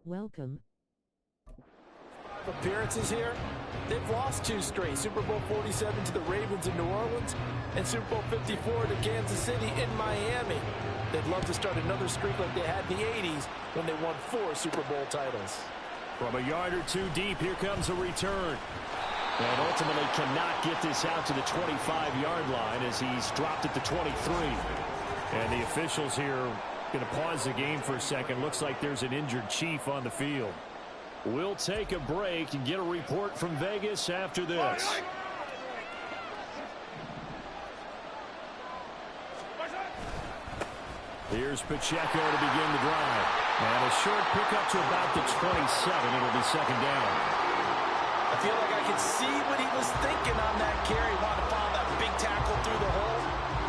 Welcome. Appearances here. They've lost 2 straight. Super Bowl 47 to the Ravens in New Orleans and Super Bowl 54 to Kansas City in Miami. They'd love to start another streak like they had in the 80s when they won 4 Super Bowl titles. From a yard or 2 deep, here comes a return. And ultimately cannot get this out to the 25-yard line as he's dropped at the 23. And the officials here going to pause the game for a second. Looks like there's an injured Chief on the field. We'll take a break and get a report from Vegas after this. Here's Pacheco to begin the drive. And a short pickup to about the 27. It'll be second down. I feel like I could see what he was thinking on that carry. Wanted to follow that big tackle through the hole.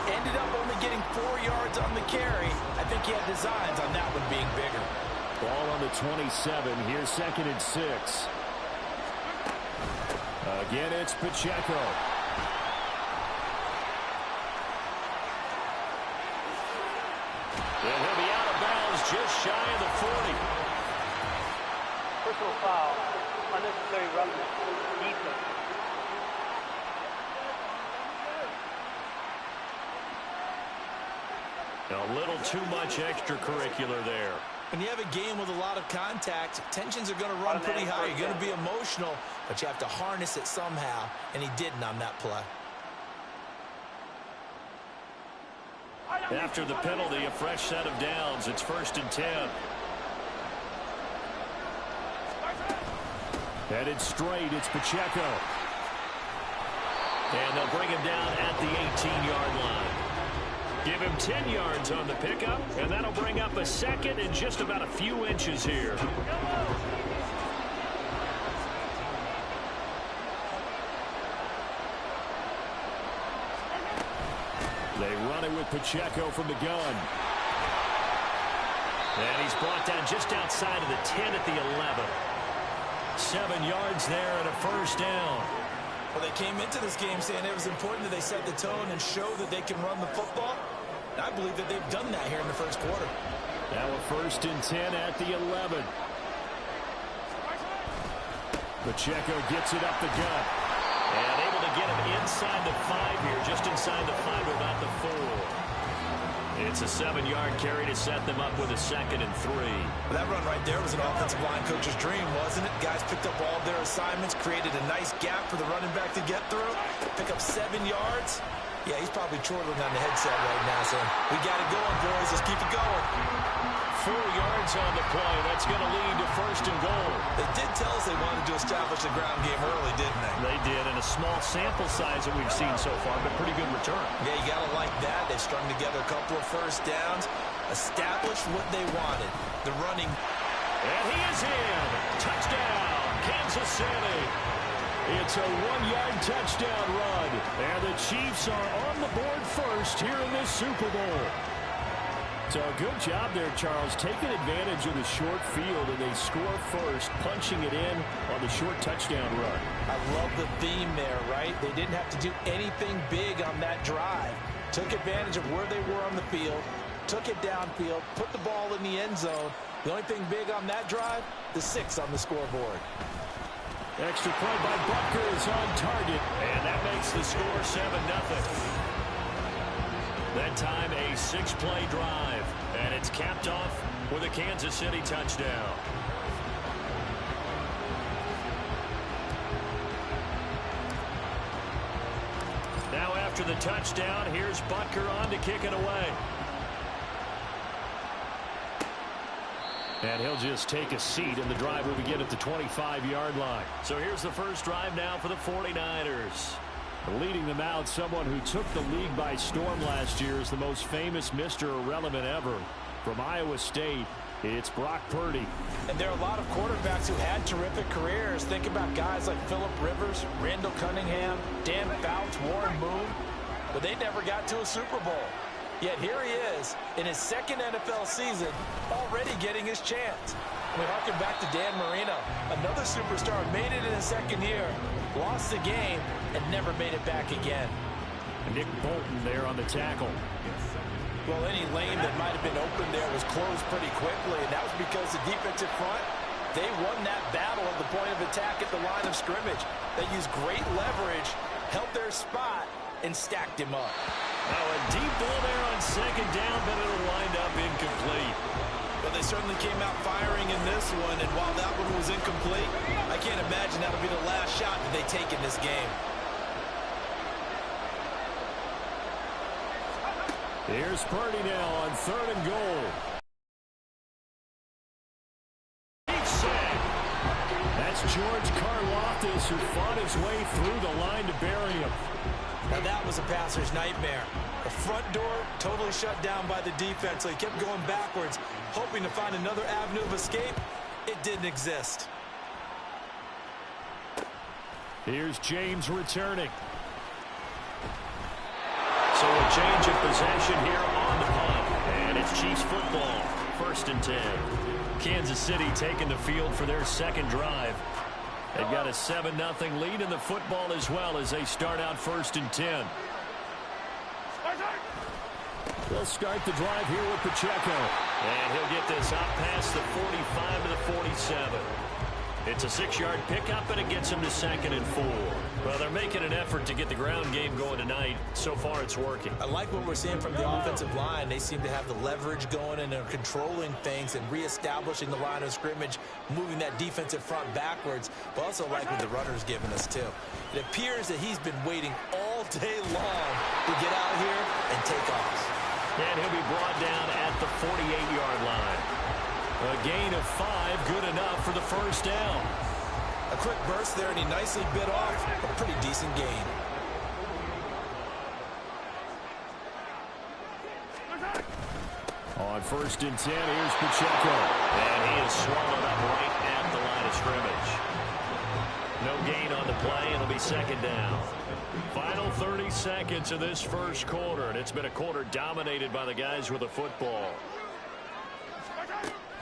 Ended up only getting 4 yards on the carry. I think he had designs on that one being bigger. Ball on the 27. Here's 2nd and 6. Again, it's Pacheco. And he'll be out of bounds just shy of the 40. Personal foul. Unnecessary roughness. Defense. A little too much extracurricular there. When you have a game with a lot of contact, tensions are going to run pretty high. You're going to be emotional, but you have to harness it somehow, and he didn't on that play. After the penalty, a fresh set of downs. It's 1st and 10. Headed straight, it's Pacheco. And they'll bring him down at the 18-yard line. Give him 10 yards on the pickup, and that'll bring up a second in just about a few inches here. They run it with Pacheco from the gun. And he's brought down just outside of the 10 at the 11. 7 yards there and a first down. Well, they came into this game saying it was important that they set the tone and show that they can run the football. And I believe that they've done that here in the first quarter. Now a 1st and 10 at the 11. Pacheco gets it up the gut. And able to get him inside the 5 here, just inside the 5, about the 4. It's a 7-yard carry to set them up with a 2nd and 3. That run right there was an offensive line coach's dream, wasn't it? Guys picked up all of their assignments, created a nice gap for the running back to get through. Pick up 7 yards. Yeah, he's probably chortling on the headset right now, saying, we got it going, boys. Let's keep it going. 4 yards on the play. That's going to lead to 1st and goal. They did tell us they wanted to establish the ground game early, didn't they? They did, and a small sample size that we've seen so far, but pretty good return. Yeah, you got to like that. They strung together a couple of first downs, established what they wanted, the running. And he is in. Touchdown, Kansas City. It's a 1-yard touchdown run, and the Chiefs are on the board first here in this Super Bowl. So good job there, Charles, taking advantage of the short field, and they score first, punching it in on the short touchdown run. I love the theme there, right? They didn't have to do anything big on that drive. Took advantage of where they were on the field, took it downfield, put the ball in the end zone. The only thing big on that drive, the 6 on the scoreboard. Extra point by Butker is on target, and that makes the score 7-0. That time a 6-play drive, and it's capped off with a Kansas City touchdown. Now after the touchdown, here's Butker on to kick it away. And he'll just take a seat, and the drive will begin at the 25-yard line. So here's the first drive now for the 49ers. Leading them out, someone who took the league by storm last year is the most famous Mr. Irrelevant ever. From Iowa State, it's Brock Purdy. And there are a lot of quarterbacks who had terrific careers. Think about guys like Phillip Rivers, Randall Cunningham, Dan Fouts, Warren Moon. But they never got to a Super Bowl. Yet here he is in his 2nd NFL season, already getting his chance. We harken back to Dan Marino, another superstar, made it in his 2nd year, lost the game, and never made it back again. Nick Bolton there on the tackle. Well, any lane that might have been open there was closed pretty quickly, and that was because the defensive front They won that battle at the point of attack at the line of scrimmage. They used great leverage, held their spot, and stacked him up. Now a deep ball there on second down, but it'll wind up incomplete. But they certainly came out firing in this one, and while that one was incomplete, I can't imagine that'll be the last shot that they take in this game. Here's Purdy now on 3rd and goal. That's George Karlaftis, who fought his way through the line to bury him. Now that was a passer's nightmare. The front door totally shut down by the defense, so he kept going backwards, hoping to find another avenue of escape. It didn't exist. Here's James returning. So a change of possession here on the punt. And it's Chiefs football, 1st and 10. Kansas City taking the field for their second drive. They've got a 7-0 lead in the football as well as they start out 1st and 10. They'll start the drive here with Pacheco. And he'll get this out past the 45 to the 47. It's a 6-yard pickup, and it gets him to 2nd and 4. Well, they're making an effort to get the ground game going tonight. So far, it's working. I like what we're seeing from the offensive line. They seem to have the leverage going, and they're controlling things and reestablishing the line of scrimmage, moving that defensive front backwards. But also like what the runner's giving us, too. It appears that he's been waiting all day long to get out here and take off. And he'll be brought down at the 48-yard line. A gain of 5, good enough for the first down. A quick burst there, and he nicely bit off a pretty decent gain. On 1st and 10, here's Pacheco. And he is swallowed up right at the line of scrimmage. No gain on the play, and it'll be 2nd down. Final 30 seconds of this first quarter, and it's been a quarter dominated by the guys with the football.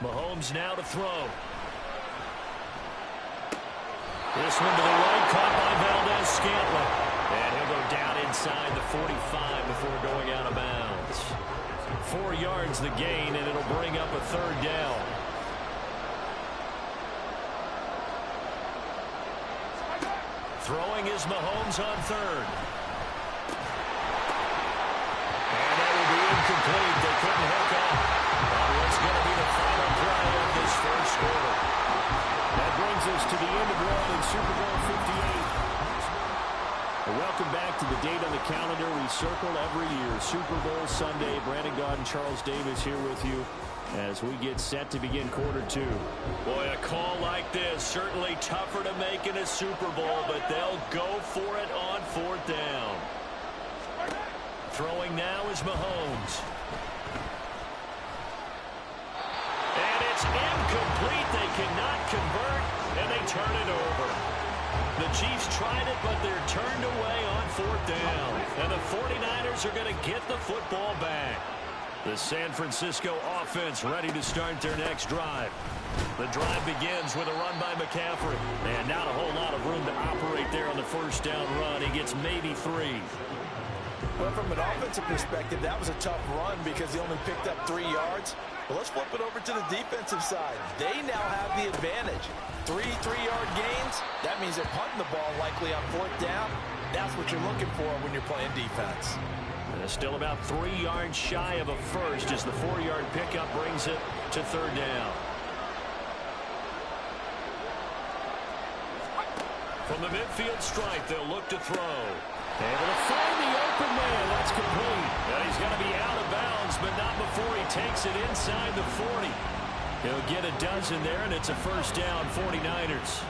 Mahomes now to throw. This one to the right, caught by Valdez-Scantling. And he'll go down inside the 45 before going out of bounds. 4 yards the gain, and it'll bring up a 3rd down. Throwing is Mahomes on 3rd. And that will be incomplete. They couldn't hook up. And what's going to be the final play of this first quarter? That brings us to the end of one in Super Bowl 58. Welcome back to the date on the calendar we circle every year. Super Bowl Sunday. Brandon Gaudin, Charles Davis here with you as we get set to begin quarter 2. Boy, a call like this, certainly tougher to make in a Super Bowl, but they'll go for it on 4th down. Throwing now is Mahomes. And it's incomplete. They cannot convert, and they turn it over. The Chiefs tried it, but they're turned away on 4th down. And the 49ers are going to get the football back. The San Francisco offense ready to start their next drive. The drive begins with a run by McCaffrey. And not a whole lot of room to operate there on the first down run. He gets maybe 3. Well, from an offensive perspective, that was a tough run because he only picked up 3 yards. But let's flip it over to the defensive side. They now have the advantage. 3 3-yard gains. That means they're punting the ball likely on 4th down. That's what you're looking for when you're playing defense. Still about 3 yards shy of a first as the 4-yard pickup brings it to 3rd down. From the midfield stripe, they'll look to throw. Able to find the open man. That's complete. And he's going to be out of bounds, but not before he takes it inside the 40. He'll get a dozen there, and it's a first down, 49ers.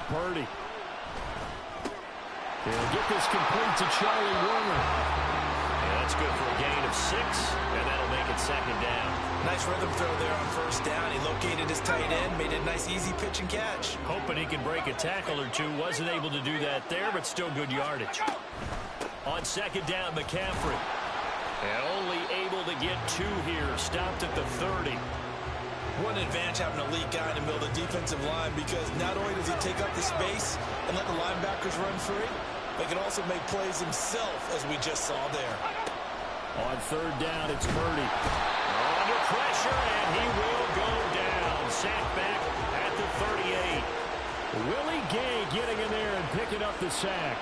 Purdy. He'll get this complete to Charlie Warner. Yeah, that's good for a gain of 6, and that'll make it 2nd down. Nice rhythm throw there on 1st down. He located his tight end, made a nice easy pitch and catch. Hoping he can break a tackle or two. Wasn't able to do that there, but still good yardage. On 2nd down, McCaffrey. And only able to get 2 here. Stopped at the 30. What an advantage having an elite guy in the middle of the defensive line, because not only does he take up the space and let the linebackers run free, but he can also make plays himself, as we just saw there. On third down, it's Purdy. Under pressure, and he will go down. Sacked back at the 38. Willie Gay getting in there and picking up the sack.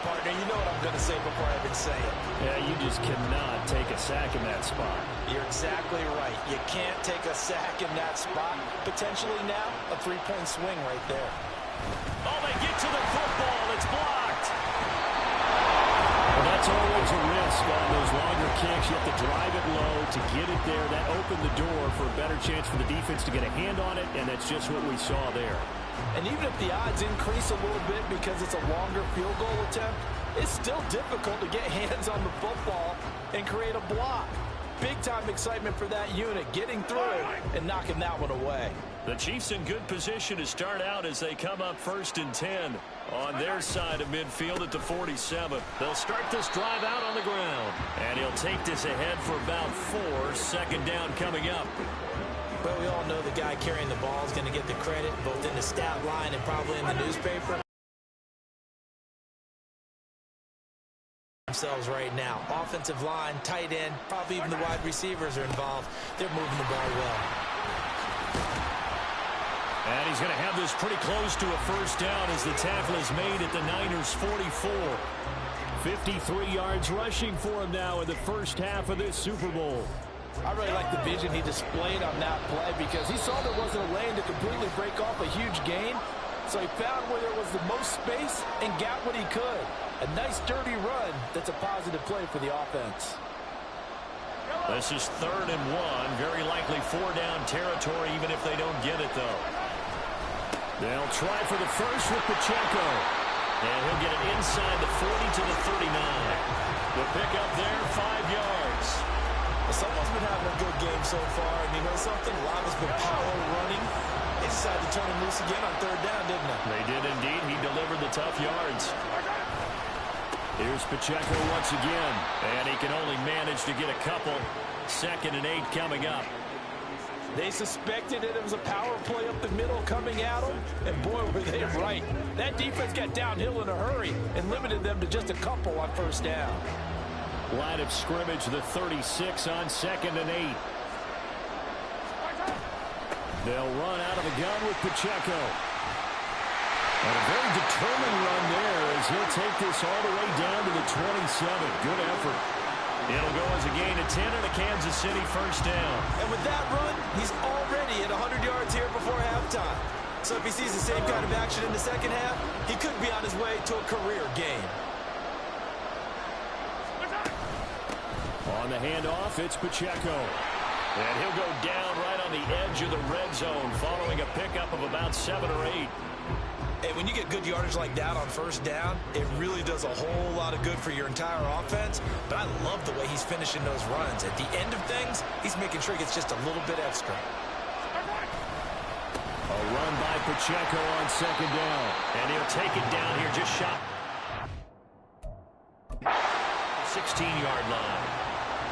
Partner, you know what I'm going to say before I even say it. Yeah, you just cannot take a sack in that spot. You're exactly right. You can't take a sack in that spot. Potentially now, a three-point swing right there. Oh, they get to the football. It's blocked. Well, that's always a risk on those longer kicks. You have to drive it low to get it there. That opened the door for a better chance for the defense to get a hand on it, and that's just what we saw there. And even if the odds increase a little bit because it's a longer field goal attempt, it's still difficult to get hands on the football and create a block. Big-time excitement for that unit, getting through and knocking that one away. The Chiefs in good position to start out as they come up 1st and 10 on their side of midfield at the 47. They'll start this drive out on the ground, and he'll take this ahead for about 4. 2nd down coming up. But we all know the guy carrying the ball is going to get the credit, both in the stat line and probably in the newspaper. Themselves right now. Offensive line, tight end, probably even the wide receivers are involved. They're moving the ball well. And he's going to have this pretty close to a 1st down as the tackle is made at the Niners' 44. 53 yards rushing for him now in the first half of this Super Bowl. I really like the vision he displayed on that play because he saw there wasn't a lane to completely break off a huge gain. So he found where there was the most space and got what he could. A nice, dirty run that's a positive play for the offense. This is 3rd and 1. Very likely 4-down territory even if they don't get it, though. They'll try for the first with Pacheco. And he'll get it inside the 40 to the 39. The pickup there, 5 yards. Someone's been having a good game so far, and you know something? A lot has been power running. They decided to turn him loose again on 3rd down, didn't they? They did indeed. He delivered the tough yards. Here's Pacheco once again, and he can only manage to get a couple. 2nd and 8 coming up. They suspected it was a power play up the middle coming at them, and boy, were they right. That defense got downhill in a hurry and limited them to just a couple on 1st down. Line of scrimmage, the 36 on 2nd and 8. They'll run out of the gun with Pacheco. And a very determined run there as he'll take this all the way down to the 27. Good effort. It'll go as a gain of 10 and a Kansas City 1st down. And with that run, he's already at 100 yards here before halftime. So if he sees the same kind of action in the 2nd half, he could be on his way to a career game. On the handoff, it's Pacheco. And he'll go down right on the edge of the red zone following a pickup of about 7 or 8. And when you get good yardage like that on 1st down, it really does a whole lot of good for your entire offense. But I love the way he's finishing those runs. At the end of things, he's making sure he gets just a little bit extra. A run by Pacheco on 2nd down. And he'll take it down here just shot. 16-yard line.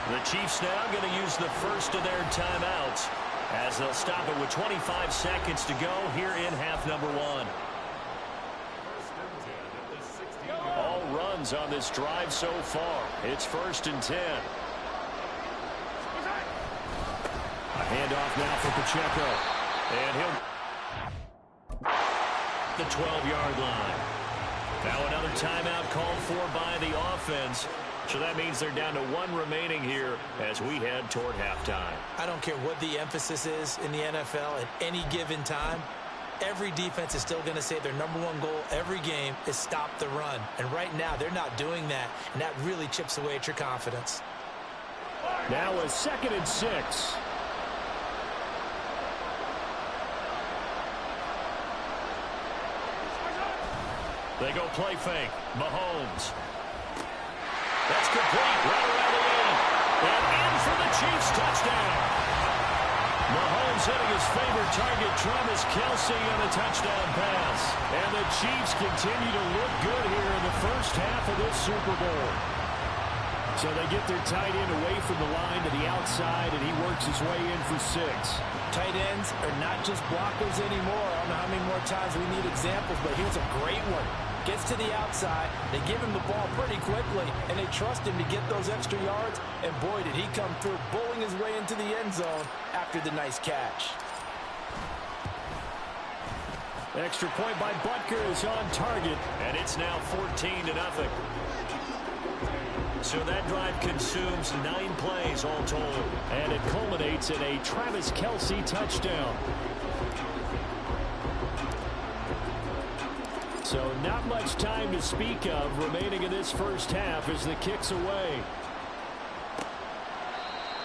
The Chiefs now going to use the first of their timeouts as they'll stop it with 25 seconds to go here in half number 1. All runs on this drive so far. It's 1st and 10. A handoff now for Pacheco. And he'll... the 12-yard line. Now another timeout called for by the offense. So that means they're down to 1 remaining here as we head toward halftime. I don't care what the emphasis is in the NFL at any given time. Every defense is still going to say their #1 goal every game is stop the run. And right now, they're not doing that, and that really chips away at your confidence. Now a 2nd and 6. They go play fake. Mahomes. That's complete. Right around the 8. And in for the Chiefs touchdown. Mahomes hitting his favorite target, Travis Kelce, on a touchdown pass. And the Chiefs continue to look good here in the first half of this Super Bowl. So they get their tight end away from the line to the outside, and he works his way in for 6. Tight ends are not just blockers anymore. I don't know how many more times we need examples, but here's a great one. Gets to the outside, they give him the ball pretty quickly, and they trust him to get those extra yards, and boy, did he come through, bowling his way into the end zone after the nice catch. Extra point by Butker is on target, and it's now 14-0. So that drive consumes 9 plays all told, and it culminates in a Travis Kelce touchdown. So not much time to speak of remaining in this first half as the kick's away.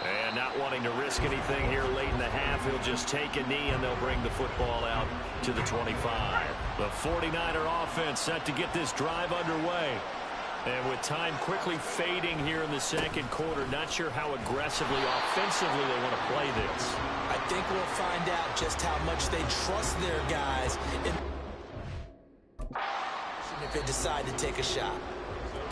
And not wanting to risk anything here late in the half, he'll just take a knee and they'll bring the football out to the 25. The 49er offense set to get this drive underway. And with time quickly fading here in the second quarter, not sure how aggressively, offensively they want to play this. I think we'll find out just how much they trust their guys if they decide to take a shot.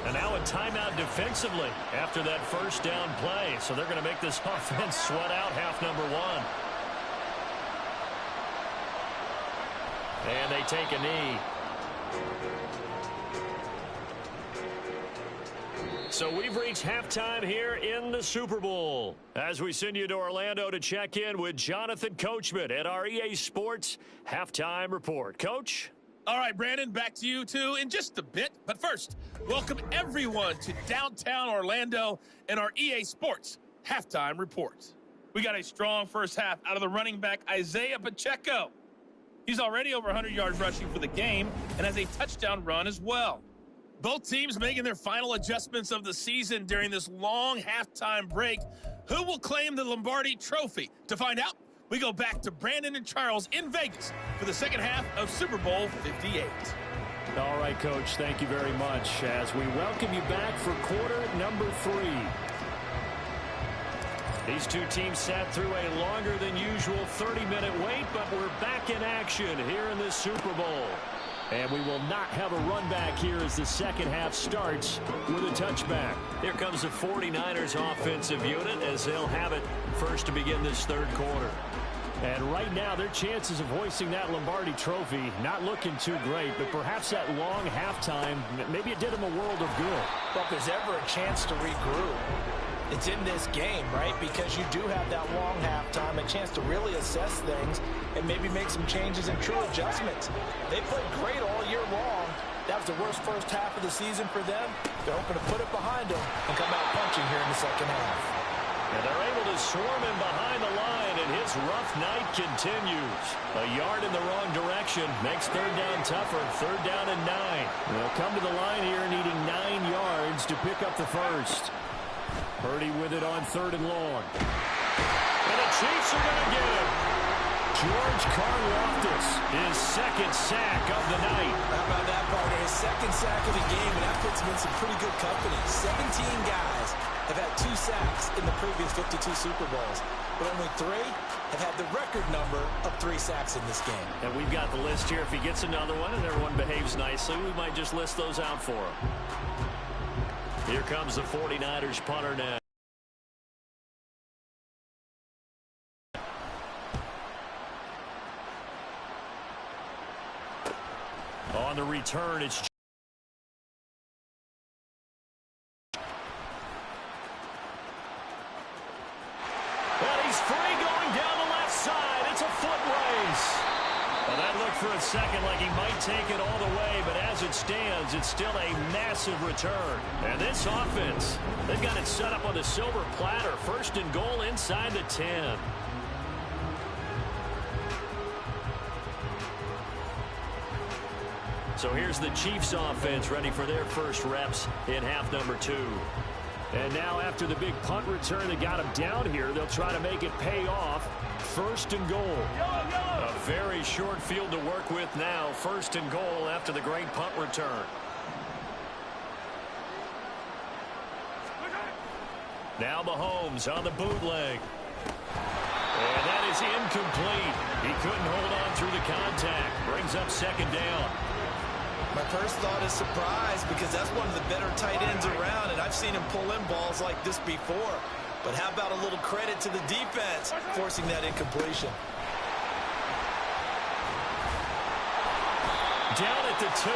And now a timeout defensively after that first down play. So they're going to make this offense sweat out half number 1. And they take a knee. So we've reached halftime here in the Super Bowl. As we send you to Orlando to check in with Jonathan Coachman at our EA Sports Halftime Report. Coach? All right, Brandon, back to you, too, in just a bit. But first, welcome everyone to downtown Orlando and our EA Sports Halftime Report. We got a strong first half out of the running back, Isaiah Pacheco. He's already over 100 yards rushing for the game and has a touchdown run as well. Both teams making their final adjustments of the season during this long halftime break. Who will claim the Lombardi Trophy? To find out, we go back to Brandon and Charles in Vegas for the second half of Super Bowl 58. All right, Coach, thank you very much as we welcome you back for quarter number 3. These two teams sat through a longer than usual 30-minute wait, but we're back in action here in this Super Bowl. And we will not have a run back here as the second half starts with a touchback. Here comes the 49ers offensive unit as they'll have it first to begin this third quarter. And right now, their chances of hoisting that Lombardi Trophy not looking too great, but perhaps that long halftime, maybe it did them a world of good. But if there's ever a chance to regroup, it's in this game, right? Because you do have that long halftime, a chance to really assess things and maybe make some changes and true adjustments. They played great all year long. That was the worst first half of the season for them. They're hoping to put it behind them and come out punching here in the second half. And they're able to swarm him behind the line, and his rough night continues. A yard in the wrong direction makes third down tougher. Third down and 9. They'll come to the line here needing 9 yards to pick up the first. Purdy with it on third and long. And the Chiefs are going to get him. George Karlaftis, his second sack of the night. How about that, partner? His second sack of the game, and that puts him in some pretty good company. 17 guys have had 2 sacks in the previous 52 Super Bowls, but only 3 have had the record number of 3 sacks in this game. And we've got the list here. If he gets another one and everyone behaves nicely, we might just list those out for him. Here comes the 49ers punter now. On the return, it's and he's free going down the left side. It's a foot race. Well, that looked for a second like he might take it all the way, but as it stands, it's still a massive return. And this offense, they've got it set up on the silver platter. First and goal inside the 10. So here's the Chiefs offense ready for their first reps in half number 2. And now after the big punt return that got him down here, they'll try to make it pay off. First and goal. A very short field to work with now. First and goal after the great punt return. Now Mahomes on the bootleg. And that is incomplete. He couldn't hold on through the contact. Brings up second down. My first thought is surprise because that's one of the better tight ends around, and I've seen him pull in balls like this before. But how about a little credit to the defense forcing that incompletion? Down at the 2.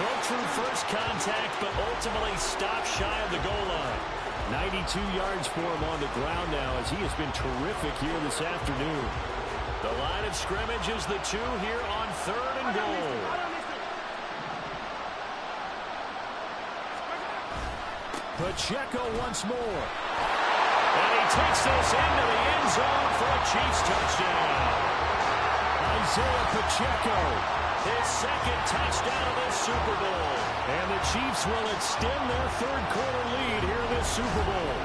Broke through first contact, but ultimately stopped shy of the goal line. 92 yards for him on the ground now, as he has been terrific here this afternoon. The line of scrimmage is the 2 here on 3rd and goal. Pacheco once more. And he takes this into the end zone for a Chiefs touchdown. Isaiah Pacheco, his 2nd touchdown of this Super Bowl. And the Chiefs will extend their 3rd quarter lead here in this Super Bowl.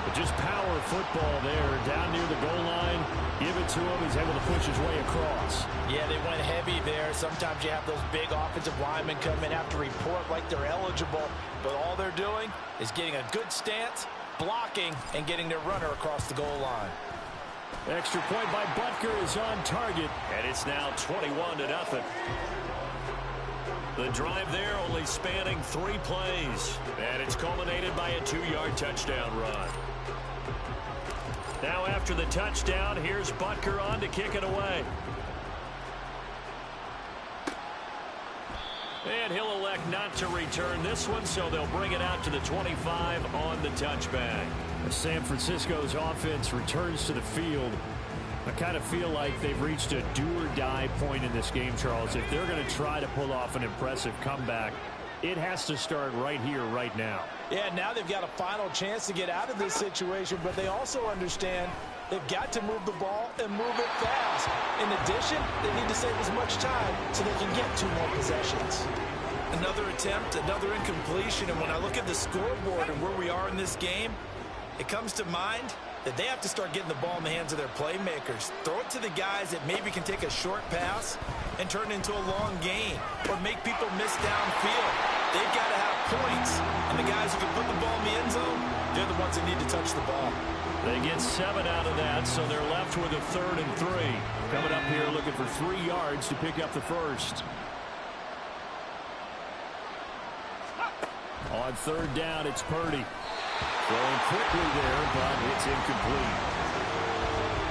But just power football there, down near the goal line. Give it to him. He's able to push his way across. Yeah, they went heavy there. Sometimes you have those big offensive linemen come in, have to report like they're eligible. But all they're doing is getting a good stance, blocking, and getting their runner across the goal line. Extra point by Butker is on target. And it's now 21-0. The drive there only spanning 3 plays. And it's culminated by a 2-yard touchdown run. Now after the touchdown, here's Butker on to kick it away. And he'll elect not to return this one, so they'll bring it out to the 25 on the touchback. As San Francisco's offense returns to the field, I kind of feel like they've reached a do-or-die point in this game, Charles. If they're going to try to pull off an impressive comeback, it has to start right here, right now. Yeah, now they've got a final chance to get out of this situation, but they also understand they've got to move the ball and move it fast. In addition, they need to save as much time so they can get 2 more possessions. Another attempt, another incompletion, and when I look at the scoreboard and where we are in this game, it comes to mind that they have to start getting the ball in the hands of their playmakers. Throw it to the guys that maybe can take a short pass and turn it into a long gain or make people miss downfield. They've got to have points, and the guys who can put the ball in the end zone, they're the ones that need to touch the ball. They get 7 out of that, so they're left with a 3rd and 3. Coming up here looking for 3 yards to pick up the first. On 3rd down, it's Purdy. Throwing quickly there, but it's incomplete.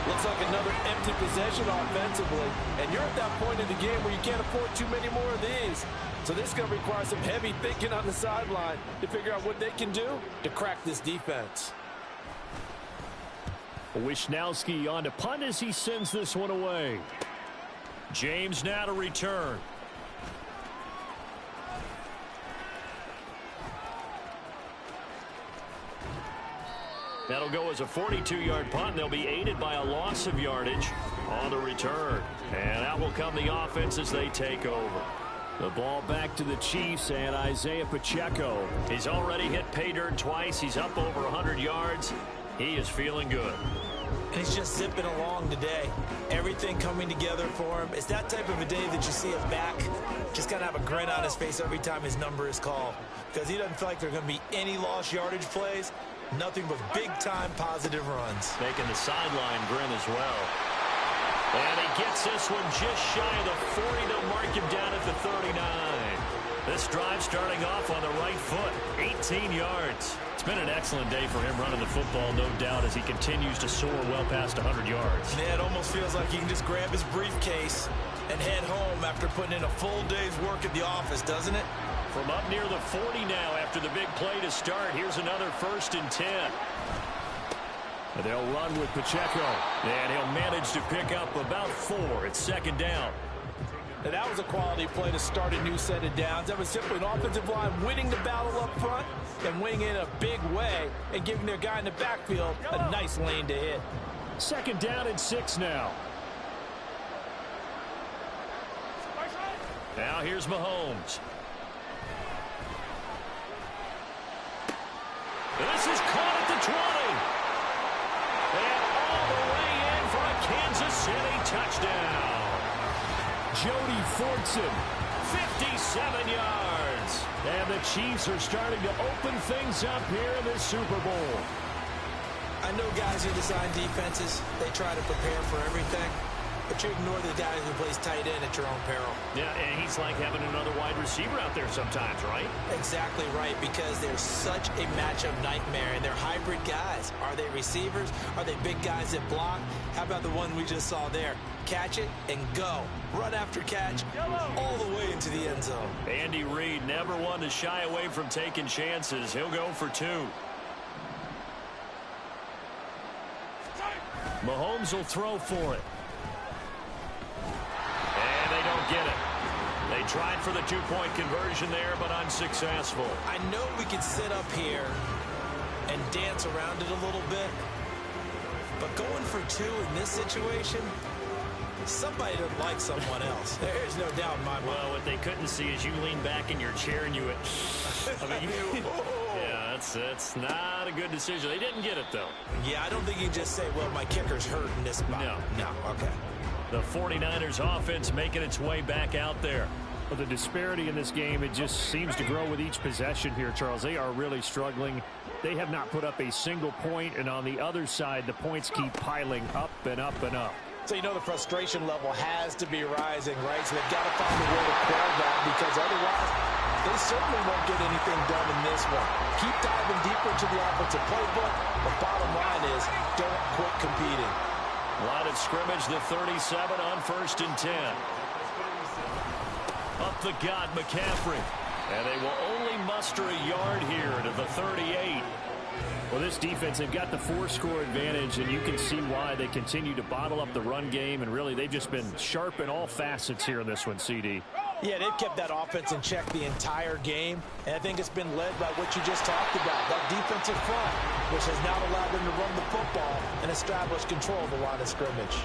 Looks like another empty possession offensively. And you're at that point in the game where you can't afford too many more of these. So this is going to require some heavy thinking on the sideline to figure out what they can do to crack this defense. Wisnowski on to punt as he sends this one away. James now to return. That'll go as a 42-yard punt, and they'll be aided by a loss of yardage on the return. And out will come the offense as they take over. The ball back to the Chiefs, and Isaiah Pacheco. He's already hit pay dirt twice. He's up over 100 yards. He is feeling good. And he's just zipping along today. Everything coming together for him. It's that type of a day that you see him back. Just got to have a grin on his face every time his number is called. Because he doesn't feel like there are going to be any lost yardage plays. Nothing but big-time positive runs. Making the sideline grin as well. And he gets this one just shy of the 40. They'll mark him down at the 39. This drive starting off on the right foot. 18 yards. It's been an excellent day for him running the football, no doubt, as he continues to soar well past 100 yards. Yeah, it almost feels like he can just grab his briefcase and head home after putting in a full day's work at the office, doesn't it? From up near the 40 now after the big play to start. Here's another 1st and 10. They'll run with Pacheco, and he'll manage to pick up about 4. It's 2nd down. And that was a quality play to start a new set of downs. That was simply an offensive line winning the battle up front and winning in a big way and giving their guy in the backfield a nice lane to hit. 2nd down and 6 now. Now here's Mahomes. This is caught at the 20. And all the way in for a Kansas City touchdown. Jody Fortson, 57 yards. And the Chiefs are starting to open things up here in this Super Bowl. I know guys who design defenses, they try to prepare for everything. but you ignore the guy who plays tight end at your own peril. Yeah, and he's like having another wide receiver out there sometimes, right? Exactly right, because they're such a matchup nightmare, and they're hybrid guys. Are they receivers? Are they big guys that block? How about the one we just saw there? Catch it and go. Run after catch all the way into the end zone. Andy Reid never one to shy away from taking chances. He'll go for 2. Mahomes will throw for it. And they don't get it. They tried for the 2-point conversion there, but unsuccessful. I know we can sit up here and dance around it a little bit, but going for 2 in this situation, somebody doesn't like someone else. There's no doubt in my mind. Well, what they couldn't see is you lean back in your chair and you went, I mean, yeah, that's not a good decision. They didn't get it, though. Yeah, I don't think you can just say, well, my kicker's hurt in this spot. No, okay. The 49ers offense making its way back out there. Well, the disparity in this game, it just seems to grow with each possession here, Charles. They are really struggling. They have not put up a single point, and on the other side, the points keep piling up and up and up. So you know the frustration level has to be rising, right? So they've got to find a way to quell that, because otherwise they certainly won't get anything done in this one. Keep diving deeper into the offensive playbook. The bottom line is don't quit competing. Line of scrimmage, the 37 on 1st and 10. Up the gut, McCaffrey. And they will only muster a yard here to the 38. Well, this defense, they've got the 4-score advantage, and you can see why they continue to bottle up the run game, and really they've just been sharp in all facets here in this one, CD. Yeah, they've kept that offense in check the entire game, and I think it's been led by what you just talked about, that defensive front, which has now allowed them to run the football and establish control of the line of scrimmage.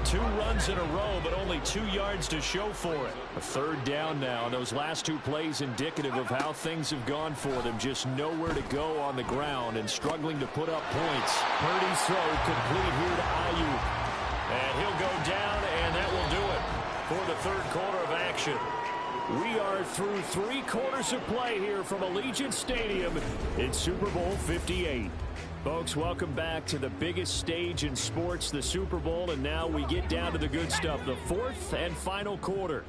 2 runs in a row, but only 2 yards to show for it. A 3rd down now. Those last 2 plays indicative of how things have gone for them. Just nowhere to go on the ground and struggling to put up points. Purdy's throw complete here to Ayuk. And he'll go down, and that will do it for the 3rd quarter of action. We are through 3 quarters of play here from Allegiant Stadium in Super Bowl 58. Folks, welcome back to the biggest stage in sports, the Super Bowl, and now we get down to the good stuff, the 4th and final quarter.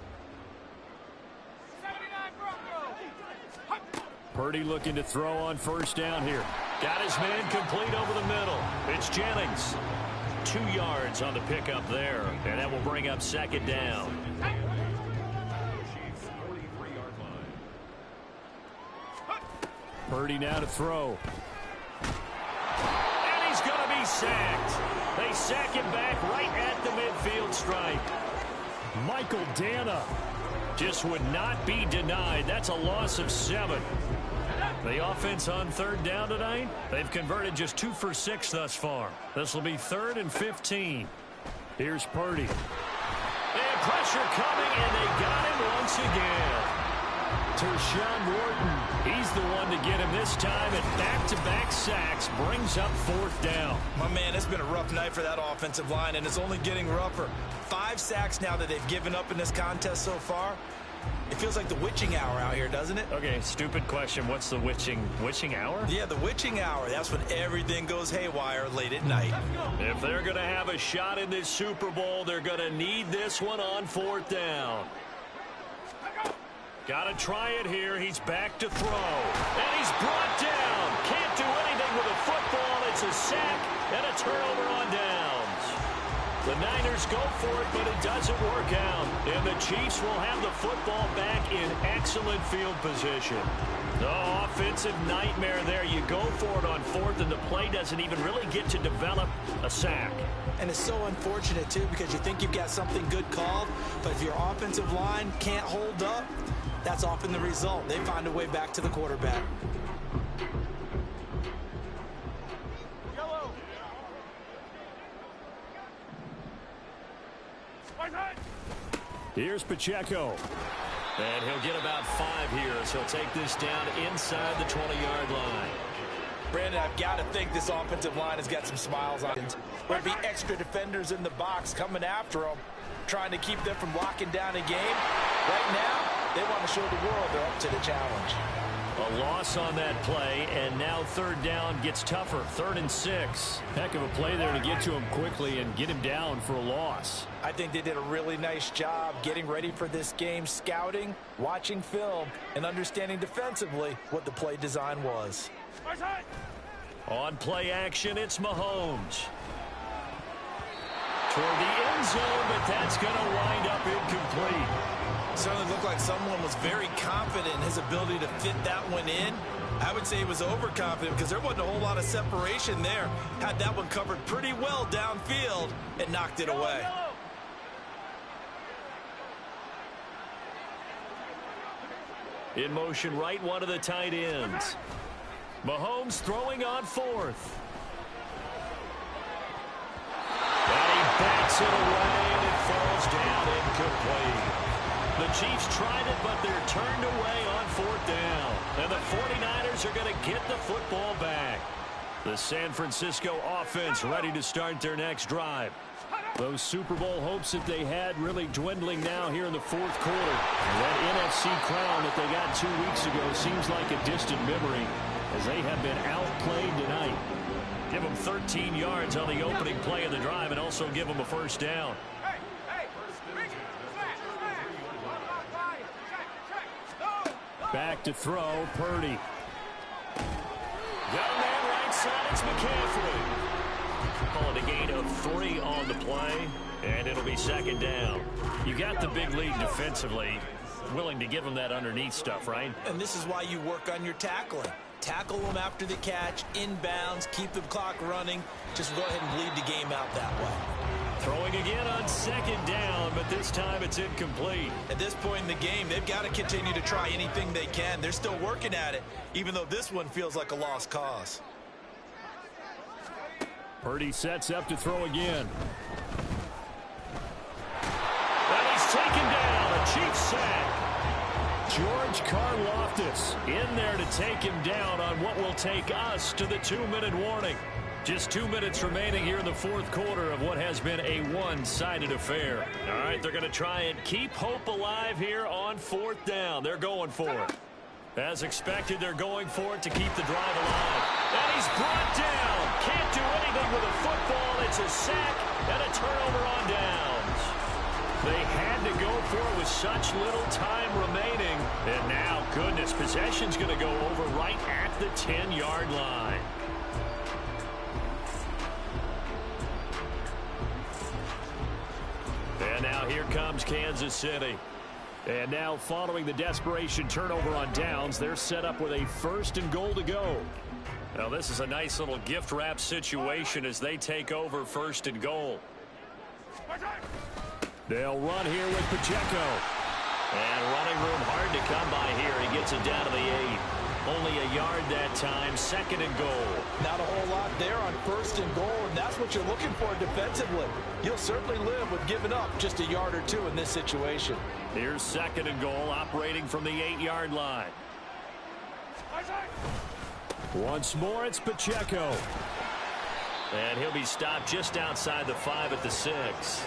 Purdy looking to throw on 1st down here. Got his man complete over the middle. It's Jennings. 2 yards on the pickup there, and that will bring up 2nd down. Purdy now to throw. Going to be sacked. They sack him back right at the midfield stripe. Michael Dana just would not be denied. That's a loss of 7. The offense on 3rd down tonight, they've converted just 2 for 6 thus far. This will be 3rd and 15. Here's Purdy. And pressure coming, and they got him once again. Tershawn Wharton, he's the one to get him this time, and back-to-back sacks brings up 4th down. My man, it's been a rough night for that offensive line, and it's only getting rougher. 5 sacks now that they've given up in this contest so far. It feels like the witching hour out here, doesn't it? Okay, stupid question. What's the witching hour? Yeah, the witching hour. That's when everything goes haywire late at night. If they're going to have a shot in this Super Bowl, they're going to need this one on 4th down. Got to try it here. He's back to throw. And he's brought down. Can't do anything with a football. It's a sack and a turnover on downs. The Niners go for it, but it doesn't work out. And the Chiefs will have the football back in excellent field position. The offensive nightmare there. You go for it on 4th, and the play doesn't even really get to develop a sack. And it's so unfortunate, too, because you think you've got something good called, but if your offensive line can't hold up, that's often the result. They find a way back to the quarterback. Here's Pacheco. And he'll get about 5 here as he'll take this down inside the 20-yard line. Brandon, I've got to think this offensive line has got some smiles on it. There'll be extra defenders in the box coming after them, trying to keep them from locking down a game. Right now, they want to show the world they're up to the challenge. A loss on that play, and now third down gets tougher. 3rd and 6. Heck of a play there to get to him quickly and get him down for a loss. I think they did a really nice job getting ready for this game, scouting, watching film, and understanding defensively what the play design was. On play action, it's Mahomes. Toward the end zone, but that's going to wind up incomplete. Certainly looked like someone was very confident in his ability to fit that one in. I would say he was overconfident because there wasn't a whole lot of separation there. Had that one covered pretty well downfield and knocked it away. In motion right, one of the tight ends. Mahomes throwing on 4th. And he backs it away, and it falls down incomplete. The Chiefs tried it, but they're turned away on 4th down. And the 49ers are going to get the football back. The San Francisco offense ready to start their next drive. Those Super Bowl hopes that they had really dwindling now here in the 4th quarter. And that NFC crown that they got 2 weeks ago seems like a distant memory as they have been outplayed tonight. Give them 13 yards on the opening play of the drive and also give them a first down. Back to throw, Purdy. Young man right side, it's McCaffrey. Call it a gain of 3 on the play, and it'll be 2nd down. You got the big lead defensively, willing to give them that underneath stuff, right? And this is why you work on your tackling. Tackle them after the catch, inbounds, keep the clock running. Just go ahead and bleed the game out that way. Throwing again on 2nd down, but this time it's incomplete. At this point in the game, they've got to continue to try anything they can. They're still working at it, even though this one feels like a lost cause. Purdy sets up to throw again. And he's taken down. A Chiefs sack. George Karlaftis In there to take him down on what will take us to the 2-minute warning. Just 2 minutes remaining here in the 4th quarter of what has been a one-sided affair. All right, they're going to try and keep hope alive here on 4th down. They're going for it. As expected, they're going for it to keep the drive alive. And he's brought down. Can't do anything with a football. It's a sack and a turnover on downs. They had to go for it with such little time remaining. And now, goodness, possession's going to go over right at the 10-yard line. And now here comes Kansas City. And now following the desperation turnover on downs, they're set up with a 1st and goal to go. Now this is a nice little gift wrap situation as they take over 1st and goal. They'll run here with Pacheco. And running room hard to come by here. He gets it down to the 8. Only a yard that time. 2nd and goal. Not a whole lot there on 1st and goal, and that's what you're looking for defensively. You'll certainly live with giving up just a yard or 2 in this situation. Here's 2nd and goal, operating from the 8-yard line. Once more, it's Pacheco. And he'll be stopped just outside the 5 at the 6.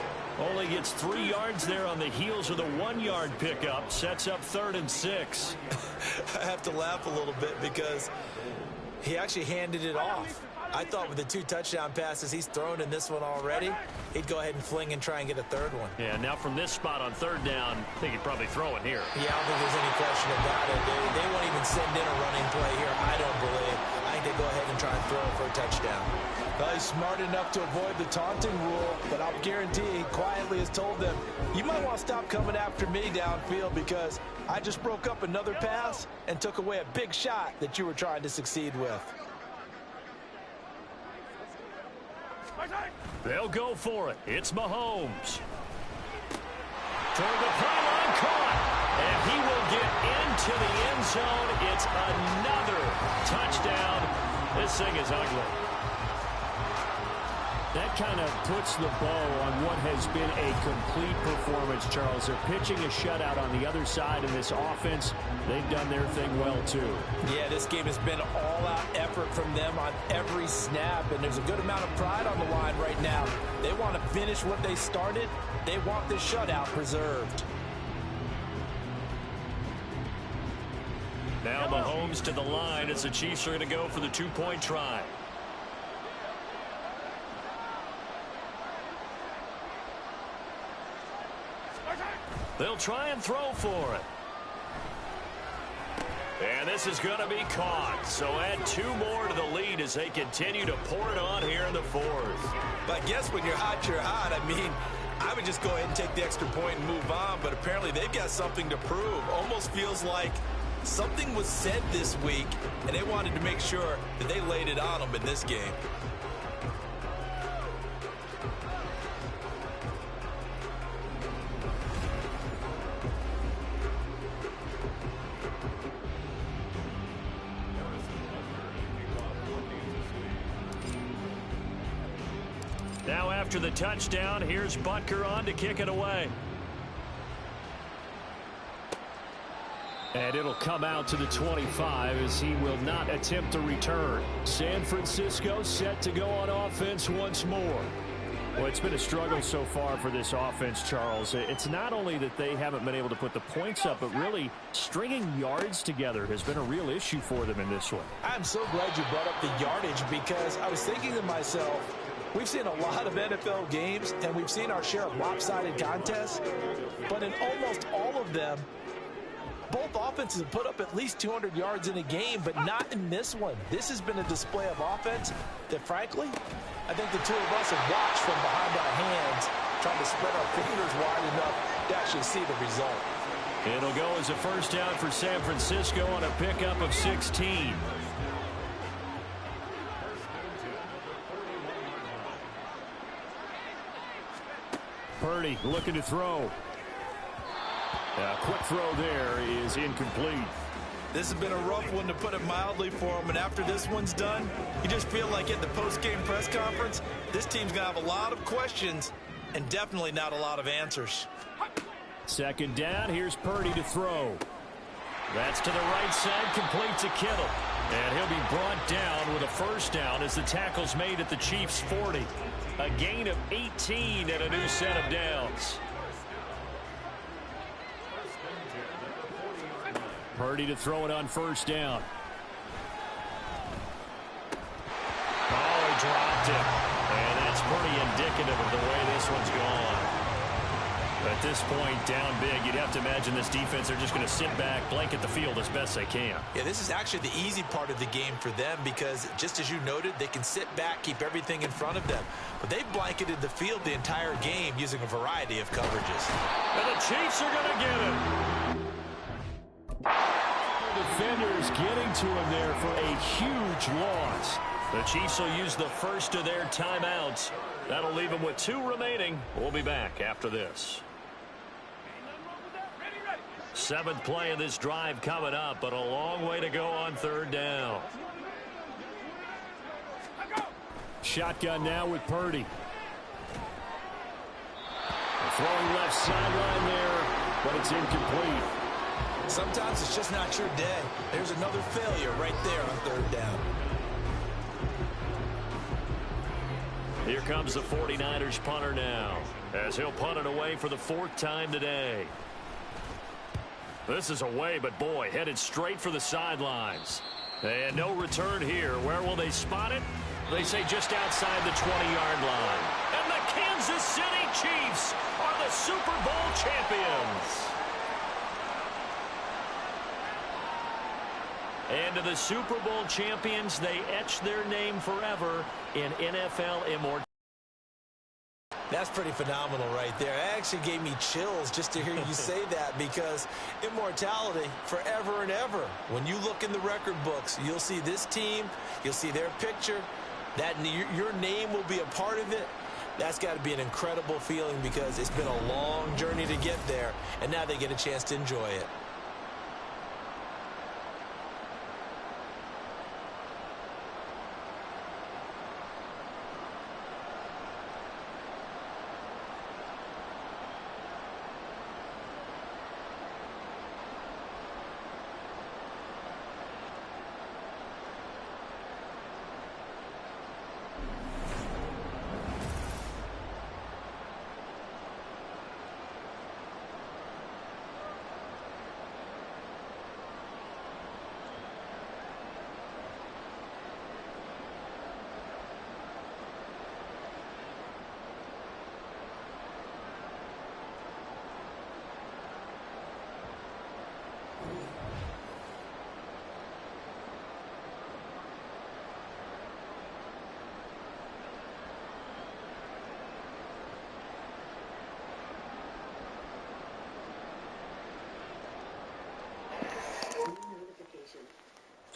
Only gets 3 yards there on the heels of the 1-yard pickup. Sets up 3rd and 6. I have to laugh a little bit because he actually handed it off. I thought with the 2 touchdown passes he's thrown in this one already, he'd go ahead and fling and try and get a 3rd one. Yeah, now from this spot on 3rd down, I think he'd probably throw it here. Yeah, I don't think there's any question about it. They won't even send in a running play here, I don't believe. I think they go ahead and try and throw it for a touchdown. Well, he's smart enough to avoid the taunting rule, but I'll guarantee he quietly has told them, you might want to stop coming after me downfield because I just broke up another pass and took away a big shot that you were trying to succeed with. They'll go for it. It's Mahomes. Toward the pylon, caught. And he will get into the end zone. It's another touchdown. This thing is ugly. That kind of puts the bow on what has been a complete performance, Charles. They're pitching a shutout on the other side in this offense. They've done their thing well, too. Yeah, this game has been all-out effort from them on every snap, and there's a good amount of pride on the line right now. They want to finish what they started. They want this shutout preserved. Now Mahomes to the line as the Chiefs are going to go for the two-point try. They'll try and throw for it. And this is going to be caught. So add 2 more to the lead as they continue to pour it on here in the fourth. But I guess when you're hot, you're hot. I mean, I would just go ahead and take the extra point and move on. But apparently they've got something to prove. Almost feels like something was said this week, and they wanted to make sure that they laid it on them in this game. Now after the touchdown, here's Butker on to kick it away. And it'll come out to the 25 as he will not attempt to return. San Francisco set to go on offense once more. Well, it's been a struggle so far for this offense, Charles. It's not only that they haven't been able to put the points up, but really stringing yards together has been a real issue for them in this one. I'm so glad you brought up the yardage because I was thinking to myself, we've seen a lot of NFL games, and we've seen our share of lopsided contests, but in almost all of them, both offenses have put up at least 200 yards in a game, but not in this one. This has been a display of offense that, frankly, I think the two of us have watched from behind our hands, trying to spread our fingers wide enough to actually see the result. It'll go as a first down for San Francisco on a pickup of 16. Purdy looking to throw. A quick throw there is incomplete. This has been a rough one, to put it mildly, for him. And after this one's done, you just feel like at the post-game press conference, this team's going to have a lot of questions and definitely not a lot of answers. Second down, here's Purdy to throw. That's to the right side, complete to Kittle. And he'll be brought down with a first down as the tackle's made at the Chiefs' 40. A gain of 18 and a new set of downs. Purdy to throw it on first down. Oh, he dropped it. And that's pretty indicative of the way this one's gone. At this point, down big, you'd have to imagine this defense, they're just going to sit back, blanket the field as best they can. Yeah, this is actually the easy part of the game for them because, just as you noted, they can sit back, keep everything in front of them. But they've blanketed the field the entire game using a variety of coverages. And the Chiefs are going to get it. Defenders getting to him there for a huge loss. The Chiefs will use the first of their timeouts. That'll leave them with 2 remaining. We'll be back after this. 7th play of this drive coming up, but a long way to go on third down. Shotgun now with Purdy. Throwing left sideline there, but it's incomplete. Sometimes it's just not your day. There's another failure right there on third down. Here comes the 49ers punter now, as he'll punt it away for the 4th time today. This is away, but boy, headed straight for the sidelines. And no return here. Where will they spot it? They say just outside the 20-yard line. And the Kansas City Chiefs are the Super Bowl champions. And to the Super Bowl champions, they etch their name forever in NFL immortality. That's pretty phenomenal right there. It actually gave me chills just to hear you say that, because immortality forever and ever. When you look in the record books, you'll see this team, you'll see their picture, that your name will be a part of it. That's got to be an incredible feeling, because it's been a long journey to get there, and now they get a chance to enjoy it.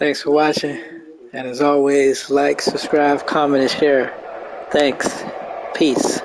Thanks for watching. And as always, like, subscribe, comment, and share. Thanks. Peace.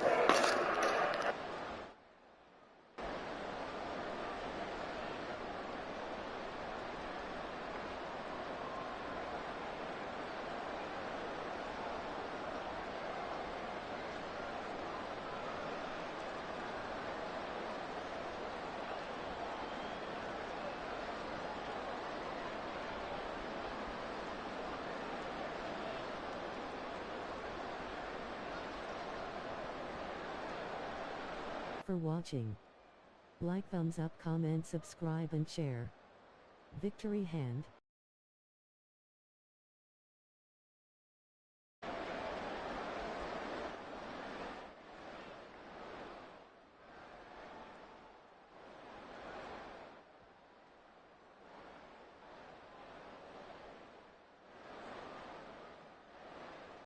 For watching. Like, thumbs up, comment, subscribe, and share. Victory hand.